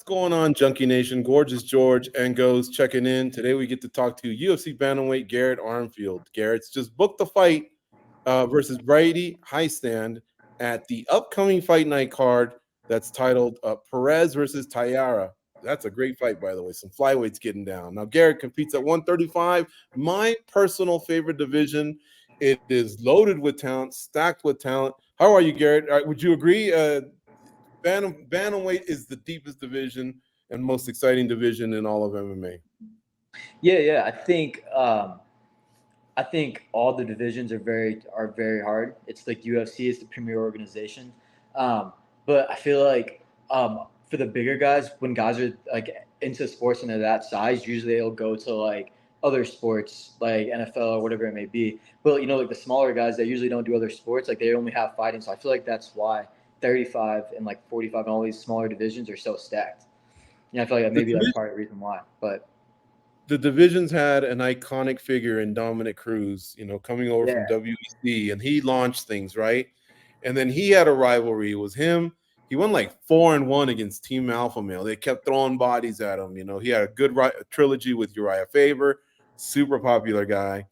What's going on, Junkie Nation? Gorgeous George and Goes checking in. Today we get to talk to UFC bantamweight Garrett Armfield. Garrett's just booked the fight versus Brady Highstand at the upcoming fight night card that's titled Perez versus Tayara. That's a great fight, by the way. Some flyweights getting down. Now, Garrett competes at 135, my personal favorite division. It is loaded with talent, stacked with talent. How are you, Garrett? Would you agree? Bantamweight is the deepest division and most exciting division in all of MMA. Yeah. I think all the divisions are very hard. It's like UFC is the premier organization, but I feel like for the bigger guys, when guys are like into sports and they're that size, usually they'll go to like other sports like NFL or whatever it may be. But like the smaller guys, they usually don't do other sports. Like they only have fighting. So I feel like that's why 35 and like 45 and all these smaller divisions are so stacked. I feel like maybe that's part of the reason why. But the divisions had an iconic figure in Dominic Cruz, coming over from WEC, and he launched things, right? And then he had a rivalry. It was him. He won like 4-1 against Team Alpha Male. They kept throwing bodies at him. He had a good trilogy with Uriah Faber, super popular guy.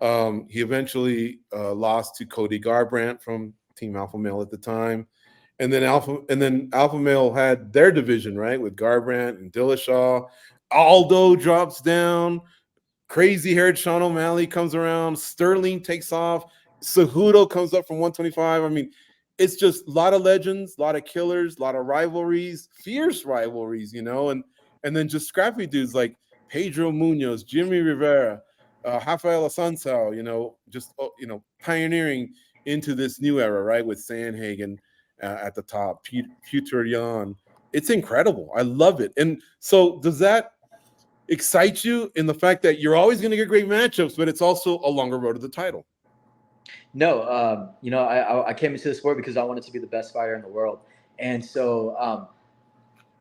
He eventually lost to Cody Garbrandt from Team Alpha Male at the time. And then Alpha Male had their division, right, with Garbrandt and Dillashaw. Aldo drops down. Crazy-haired Sean O'Malley comes around. Sterling takes off. Cejudo comes up from 125. I mean, it's just a lot of legends, a lot of killers, a lot of rivalries, fierce rivalries, and then just scrappy dudes like Pedro Munoz, Jimmy Rivera, Rafael Assunção, pioneering into this new era, right, with Sandhagen at the top, Peter Yan. It's incredible. I love it. And so does that excite you in the fact that you're always going to get great matchups, but it's also a longer road to the title? No, I came into the sport because I wanted to be the best fighter in the world. And so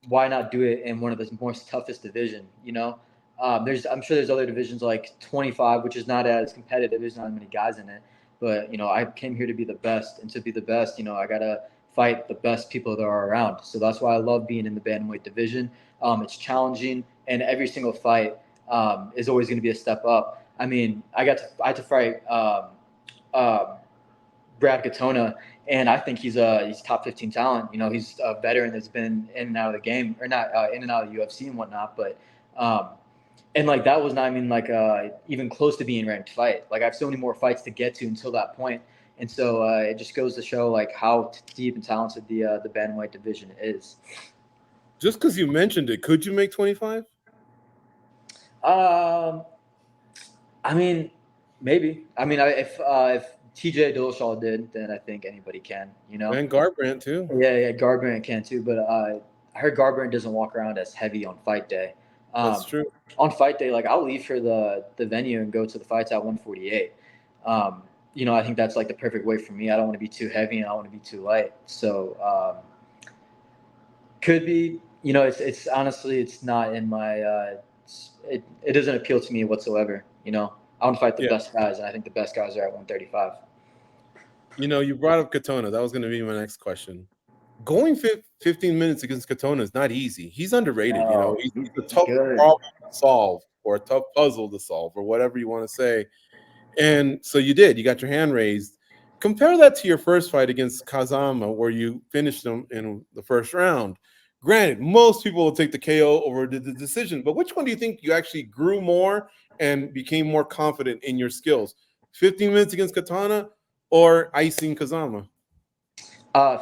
why not do it in one of the most toughest division, I'm sure there's other divisions like 25, which is not as competitive. There's not as many guys in it. But, I came here to be the best. And to be the best, I got to fight the best people that are around. So that's why I love being in the bantamweight division. It's challenging, and every single fight is always going to be a step up. I mean, I had to fight Brad Katona, and I think he's top 15 talent. He's a veteran that's been in and out of the game, or not in and out of the UFC and whatnot. But and like that was not even close to being ranked fight. Like I have so many more fights to get to until that point. And so it just goes to show like how deep and talented the bantamweight division is. Just because you mentioned it, could you make 25? I mean, maybe. I mean, if TJ Dillashaw did, then I think anybody can. And Garbrandt too. Yeah, Garbrandt can too. But I heard Garbrandt doesn't walk around as heavy on fight day. That's true. On fight day, like I'll leave for the venue and go to the fights at 148. I think that's like the perfect weight for me. I don't want to be too heavy and I don't want to be too light. So could be, it's honestly, it's not in my, it doesn't appeal to me whatsoever. I want to fight the best guys, and I think the best guys are at 135. You brought up Katona. That was going to be my next question. Going 15 minutes against Katona is not easy. He's underrated. He's a tough problem to solve, or a tough puzzle to solve, or whatever you want to say. And so you got your hand raised. Compare that to your first fight against Kazama, where you finished him in the first round. Granted, most people will take the KO over the decision, but which one do you think you actually grew more and became more confident in your skills? 15 minutes against Katana or icing Kazama?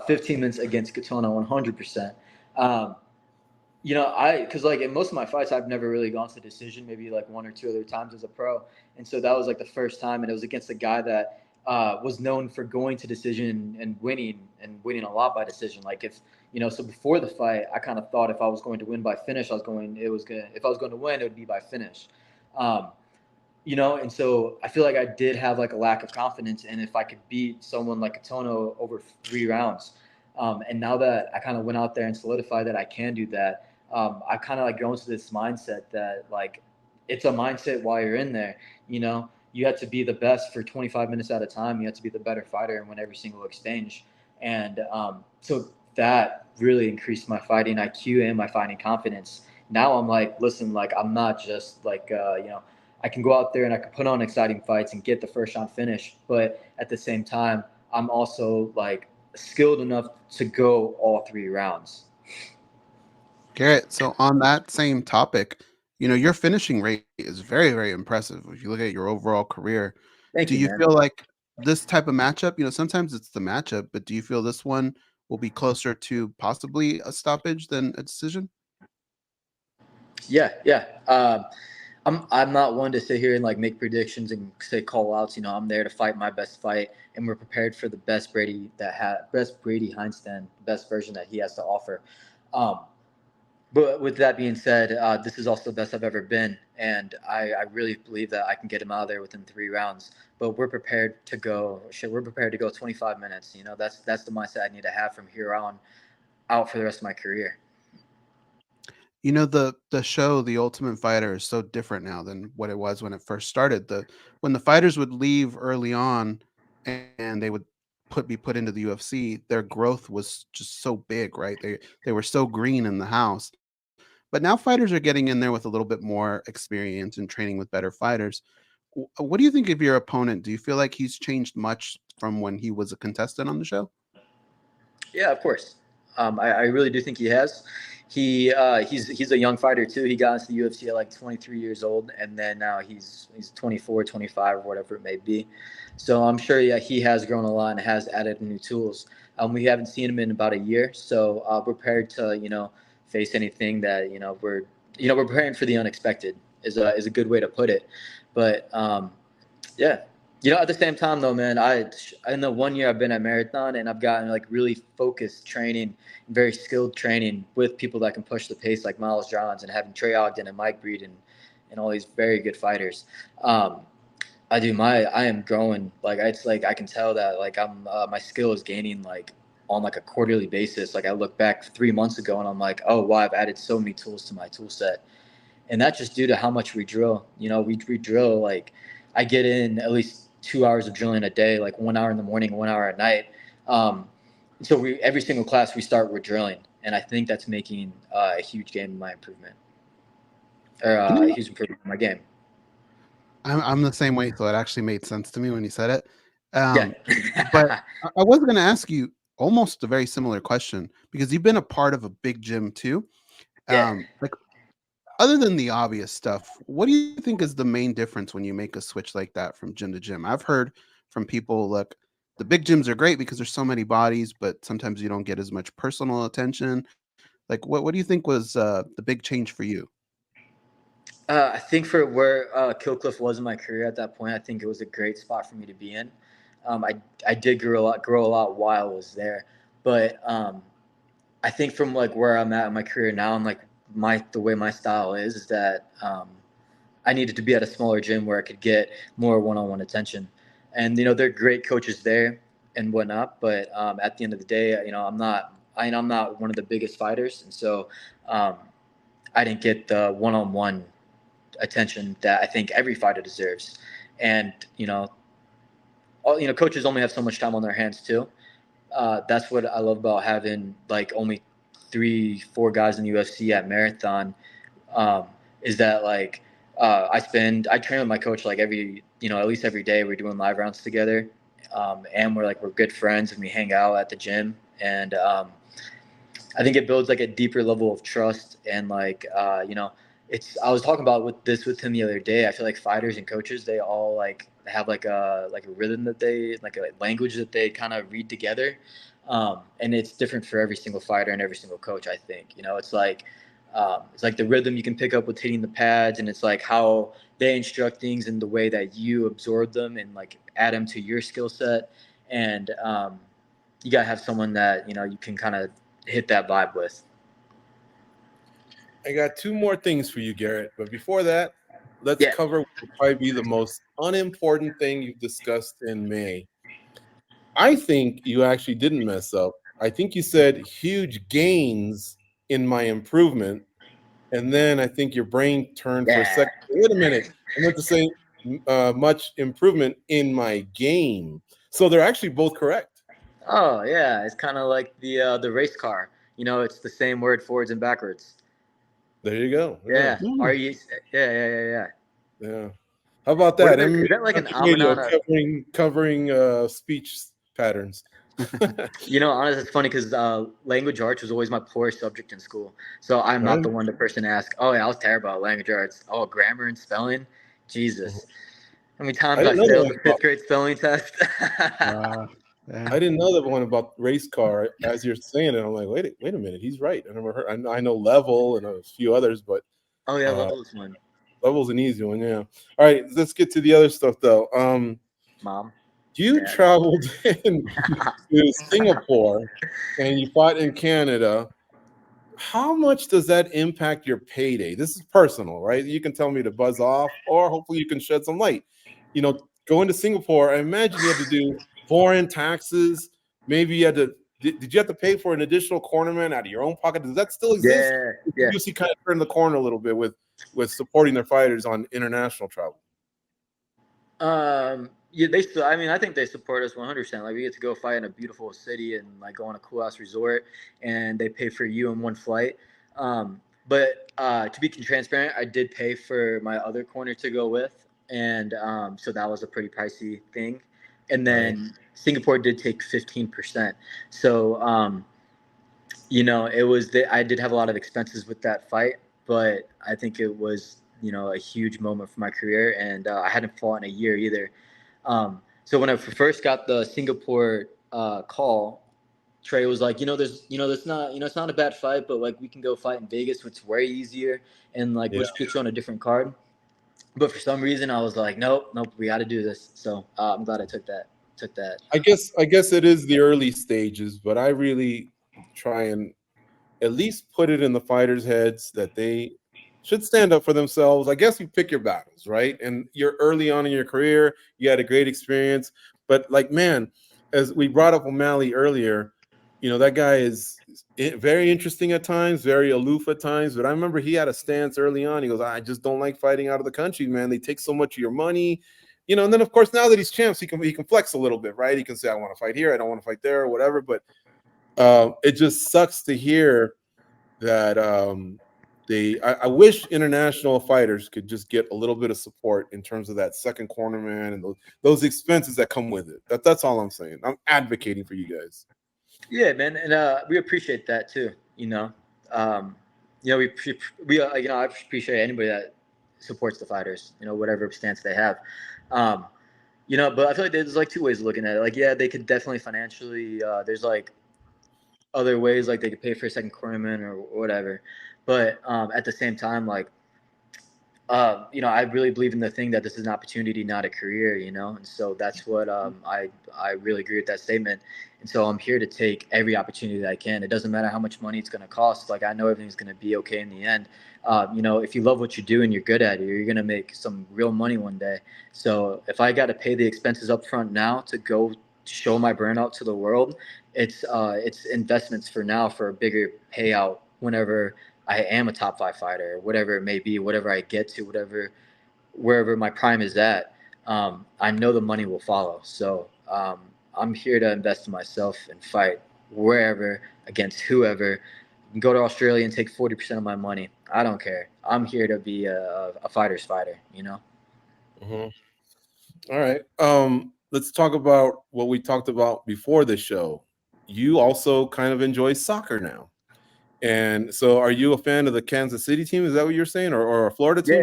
15 minutes against Katana, 100%. Because like in most of my fights, I've never really gone to decision, maybe like one or two other times as a pro. And so that was like the first time, and it was against a guy that was known for going to decision and winning a lot by decision. Like so before the fight, I kind of thought if I was going to win by finish, if I was going to win, it would be by finish. And so I feel like I did have like a lack of confidence in if I could beat someone like Katono over 3 rounds. And now that I kind of went out there and solidified that I can do that, I kind of like go into this mindset that like it's a mindset while you're in there. You have to be the best for 25 minutes at a time. You have to be the better fighter and win every single exchange. And so that really increased my fighting IQ and my fighting confidence. Now I'm like, listen, like I'm not just like I can go out there and I can put on exciting fights and get the first round finish, but at the same time, I'm also like skilled enough to go all 3 rounds. Garrett, so on that same topic, your finishing rate is very, very impressive. If you look at your overall career, Thank do you, you man. feel like this type of matchup, sometimes it's the matchup, but do you feel this one will be closer to possibly a stoppage than a decision? Yeah, yeah. I'm not one to sit here and like make predictions and say call outs. I'm there to fight my best fight, and we're prepared for the best Brady Heinstein, the best version that he has to offer. Um, but with that being said, this is also the best I've ever been, and I really believe that I can get him out of there within 3 rounds. But we're prepared to go. Shit, we're prepared to go 25 minutes. That's the mindset I need to have from here on out for the rest of my career. The show The Ultimate Fighter is so different now than what it was when it first started. When the fighters would leave early on and they would be put into the UFC, their growth was just so big, right? They were so green in the house. But now fighters are getting in there with a little bit more experience and training with better fighters. What do you think of your opponent? Do you feel like he's changed much from when he was a contestant on the show? Yeah, of course. I really do think he has. He's a young fighter too. He got into the UFC at like 23 years old, and then now he's 24, 25, or whatever it may be. So I'm sure, yeah, he has grown a lot and has added new tools. We haven't seen him in about a year, so we're prepared to face anything that we're preparing for the unexpected is a good way to put it. But yeah. At the same time though, man, in the 1 year I've been at Marathon and I've gotten like really focused training, very skilled training with people that can push the pace like Miles Johns and having Trey Ogden and Mike Breed and all these very good fighters. Um, I am growing. Like it's like I can tell that like my skill is gaining like on like a quarterly basis. Like I look back 3 months ago and I'm like, oh wow, I've added so many tools to my tool set, and that's just due to how much we drill. We drill like I get in at least 2 hours of drilling a day, like 1 hour in the morning, 1 hour at night. Um, so we every single class we start with drilling, and I think that's making a huge game in my improvement, or You a know, huge improvement in my game. I'm the same way, so it actually made sense to me when you said it. Yeah, But I was going to ask you almost a very similar question because you've been a part of a big gym too. yeah. Like other than the obvious stuff, what do you think is the main difference when you make a switch like that from gym to gym? I've heard from people, look, the big gyms are great because there's so many bodies, but sometimes you don't get as much personal attention. Like, what do you think was the big change for you? I think for where Killcliff was in my career at that point, I think it was a great spot for me to be in. I did grow a lot while I was there, but I think from like where I'm at in my career now and like the way my style is that I needed to be at a smaller gym where I could get more one-on-one attention. And they're great coaches there and whatnot, but at the end of the day, I'm not one of the biggest fighters, and so um, I didn't get the one-on-one attention that I think every fighter deserves. And coaches only have so much time on their hands too. That's what I love about having like only 3-4 guys in the UFC at Marathon. Um, is that like I train with my coach like every at least every day. We're doing live rounds together, and we're good friends and we hang out at the gym. And I think it builds like a deeper level of trust and like it's I was talking about with him the other day. I feel like fighters and coaches, they all like have like a rhythm that they like a language that they kind of read together, and it's different for every single fighter and every single coach. I think it's like the rhythm you can pick up with hitting the pads, and it's like how they instruct things and the way that you absorb them and like add them to your skill set. And you gotta have someone that you can kind of hit that vibe with. I got two more things for you, Garrett. But before that, let's Yeah. cover what will probably be the most unimportant thing you've discussed in May. I think you actually didn't mess up. I think you said huge gains in my improvement. And then I think your brain turned for a Yeah. second. Wait a minute. I meant to say much improvement in my game. So they're actually both correct. Oh yeah, it's kind of like the race car. You know, it's the same word forwards and backwards. There you go. Yeah. Mm. Yeah. How about What that? is it? Is MMA that like an Junkie Radio almanana? covering speech patterns. You know, honestly, it's funny because language arts was always my poorest subject in school. So I'm not Right? the one the person to ask. Oh, yeah, I was terrible at language arts. Oh, grammar and spelling. Mhm. Jesus, how many I times I didn't know that failed one the about fifth grade spelling test? Yeah. I didn't know that one about race car. As you're saying it, I'm like, wait a minute, he's right. I never heard. I know Level and a few others, but Oh yeah, uh, level is one. Level's an easy one. Yeah. All right, let's get to the other stuff though. Mom, You dad. traveled to Singapore and you fought in Canada. How much does that impact your payday? This is personal, right? You can tell me to buzz off, or hopefully you can shed some light. Going to Singapore, I imagine you had to do foreign taxes. Maybe you had to. Did you have to pay for an additional cornerman out of your own pocket? Does that still exist? Yeah, Or yeah. did UFC kind of turn the corner a little bit with supporting their fighters on international travel? Yeah, they still. I mean, I think they support us 100%. Like, we get to go fight in a beautiful city and like go on a cool ass resort, and they pay for you in one flight. But to be transparent, I did pay for my other corner to go with, and so that was a pretty pricey thing. And Right. then Singapore did take 15%. So you know, it was that I did have a lot of expenses with that fight, but I think it was, you know, a huge moment for my career, and I hadn't fought in a year either. So when I first got the Singapore call, Trey was like, there's not, it's not a bad fight, but like we can go fight in Vegas, which is way easier, and like Yeah. we'll just put you on a different card. But for some reason, I was like, nope, we got to do this. So I'm glad I took that. I guess it is the early stages, but I really try and at least put it in the fighters' heads that they should stand up for themselves. I guess you pick your battles, right? And you're early on in your career, you had a great experience, but like, man, as we brought up O'Malley earlier, that guy is very interesting at times, very aloof at times. But I remember he had a stance early on. He goes, "I just don't like fighting out of the country, man. They take so much of your money." And then of course now that he's champs, he can flex a little bit, right? He can say, "I want to fight here, I don't want to fight there," or whatever. But it just sucks to hear that I wish international fighters could just get a little bit of support in terms of that second cornerman and those expenses that come with it. That's all I'm saying. I'm advocating for you guys. Yeah, man, and we appreciate that too. I appreciate anybody that supports the fighters. Whatever stance they have. Um, but I feel like there's like two ways of looking at it. Like, yeah, they could definitely financially. There's like other ways, like they could pay for a second cornerman or whatever. But at the same time, like I really believe in the thing that this is an opportunity, not a career, and so that's what I really agree with that statement. And so I'm here to take every opportunity that I can. It doesn't matter how much money it's going to cost. Like, I know everything's going to be okay in the end. If you love what you do and you're good at it, you're going to make some real money one day. So if I got to pay the expenses up front now to go show my brand out to the world, it's investments for now for a bigger payout whenever I am a top 5 fighter, whatever it may be, whatever I get to, wherever my prime is at. I know the money will follow. So I'm here to invest in myself and fight wherever against whoever. Go to Australia and take 40% of my money. I don't care. I'm here to be a fighter's fighter. Mm-hmm. All right. Let's talk about what we talked about before the show. You also kind of enjoy soccer now. And so are you a fan of the Kansas City team? Is that what you're saying? Or a Florida team?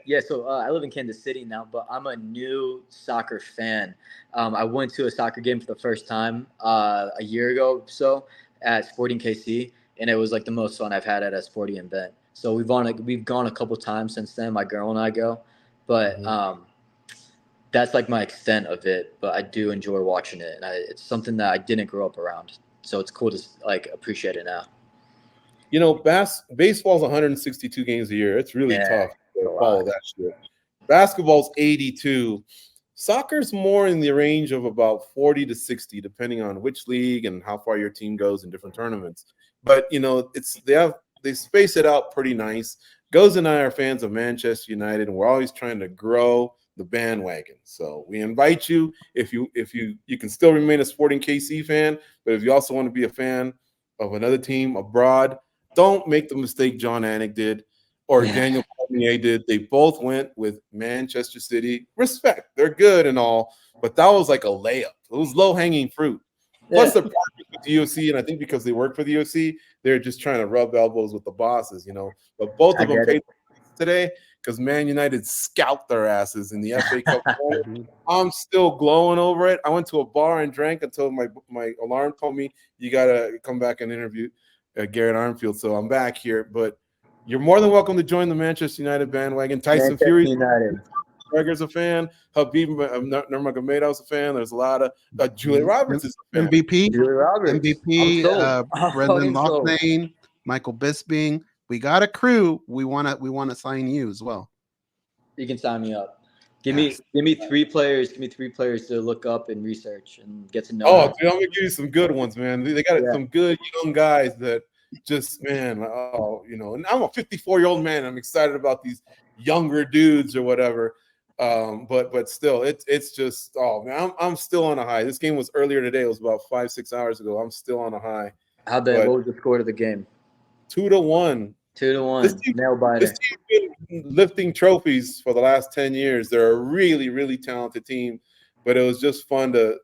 Yeah. So I live in Kansas City now, but I'm a new soccer fan. I went to a soccer game for the first time a year ago or so at Sporting KC, and it was like the most fun I've had at a sporting event. So we've gone a couple times since then. My girl and I go, but that's like my extent of it. But I do enjoy watching it, and it's something that I didn't grow up around. So it's cool to like appreciate it now. Baseball's 162 games a year. It's really Yeah, tough to a follow lot. that shit. Basketball's 82. Soccer's more in the range of about 40 to 60, depending on which league and how far your team goes in different tournaments. But they space it out pretty nice. Goes and I are fans of Manchester United, and we're always trying to grow the bandwagon. So we invite you, if you can still remain a Sporting KC fan, but if you also want to be a fan of another team abroad, don't make the mistake John Anik did or Daniel Cormier did. They both went with Manchester City. Respect, they're good and all, but that was like a layup. It was low-hanging fruit. Plus, they're partners with the UFC, and I think because they work for the UFC, they're just trying to rub elbows with the bosses, But both of them paid today because Man United scalped their asses in the FA Cup. I'm still glowing over it. I went to a bar and drank until my alarm told me you got to come back and interview Garrett Armfield. So I'm back here. But you're more than welcome to join the Manchester United bandwagon. Tyson Fury. McGregor's a fan. Habib Nurmagomedov's a fan. There's a lot of Julia Roberts is a fan. MVP. Julia Roberts. MVP. Brendan Loughnane, Michael Bisping. We got a crew. We want to sign you as well. You can sign me up. Give me 3 players. Give me 3 players to look up and research and get to know. Oh, dude, I'm gonna give you some good ones, man. They got some good young guys that just, man. And I'm a 54-year-old man. I'm excited about these younger dudes or whatever. But still, it's just, oh man, I'm still on a high. This game was earlier today. It was about 5-6 hours ago. I'm still on a high. What was the score of the game? 2-1. 2-1. Nail biter. This team's been lifting trophies for the last 10 years. They're a really, really talented team, but it was just fun to,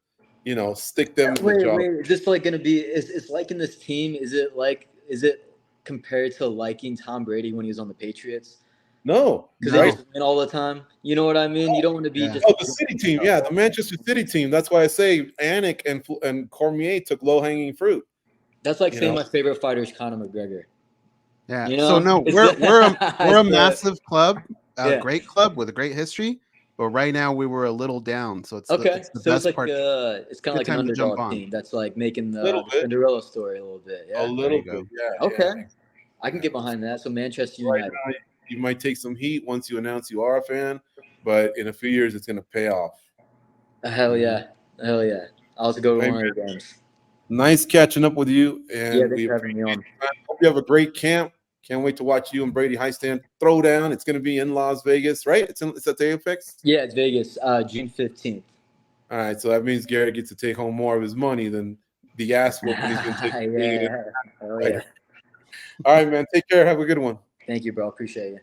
stick them in the job. Wait, is this like going to be? Is liking this team? Is it compared to liking Tom Brady when he was on the Patriots? No, because they just win all the time. You know what I mean? You don't want to be just. Oh, the City team, the Manchester City team. That's why I say Anik and Cormier took low-hanging fruit. That's like saying my favorite fighter is Conor McGregor. Yeah. So no, we're a massive club, a great club with a great history. But right now we were a little down, so it's okay. The so best it's part. It's kind of like an underdog team that's like making the Cinderella story a little bit. Yeah, a little bit. Yeah. Okay, I can get behind that. So Manchester United. Right now, you might take some heat once you announce you are a fan, but in a few years it's going to pay off. Hell yeah. I'll also go to one of the games. Nice catching up with you, and thanks for having me on. Hope you have a great camp. Can't wait to watch you and Brady Highstand throw down. It's going to be in Las Vegas, right? It's at the Apex? Yeah, it's Vegas, June 15th. All right, so that means Garrett gets to take home more of his money than the ass whooping he's going to take. Yeah. All right, man. Take care. Have a good one. Thank you, bro. Appreciate you.